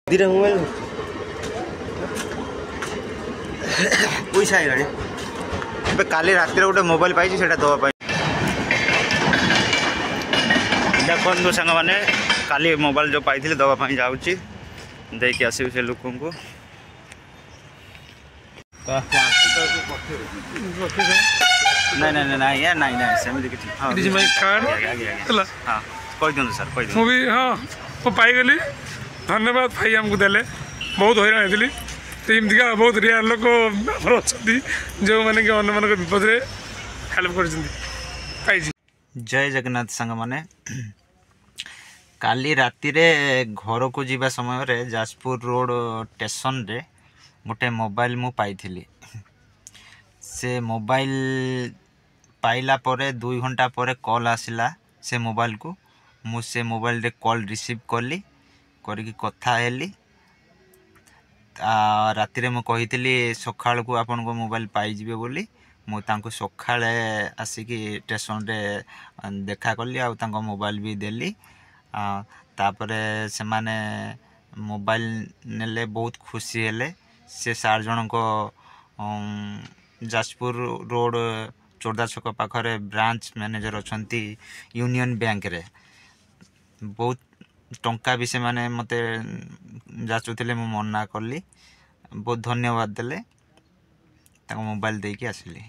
धीरे मोबाइल पैसा आइलानी ए काली रात गोटे मोबाइल पाई से दवाई देखो सांग मैंने काली मोबाइल जो पाई दवाई जाऊँगी देकी आसबि से लोक को नहीं नहीं नहीं यार नहीं नहीं सेमती किसी हाँ हाँ कही दिखाँ सर कही मुझे हाँ वो पाईगली धन्यवाद भाई आमको देले बहुत हैरान होती तो एमतीका बहुत रेयर लोक अच्छा जो मैंने कि अन्य मान विपद में हेल्प कर जय जगन्नाथ सांग मैंने काली राति रे घर को जीवा समय रे जाजपुर रोड स्टेशन रे गोटे मोबाइल मु पाई से मोबाइल पाइला परे 2 घंटा पर कॉल आसिला से मोबाइल को मु से मोबाइल रे कॉल रिसीव कली करके कथा हेली राति रे मु कही सकाळ को आपन को मोबाइल पाई जिवे बोली मु तांको सकाळे आसिकी स्टेशन रे देखा कली आ तांको मोबाइल भी देली तापरे से माने मोबाइल नेले बहुत खुशी हेले से 4 जन को जाजपुर रोड चोरदा छक पाखरे ब्रांच मैनेजर अछंती यूनियन बैंक रे बहुत टंका भी से माने मते जाचुथिले मु मना करली बहुत धन्यवाद देले ताको मोबाइल देकी आसली।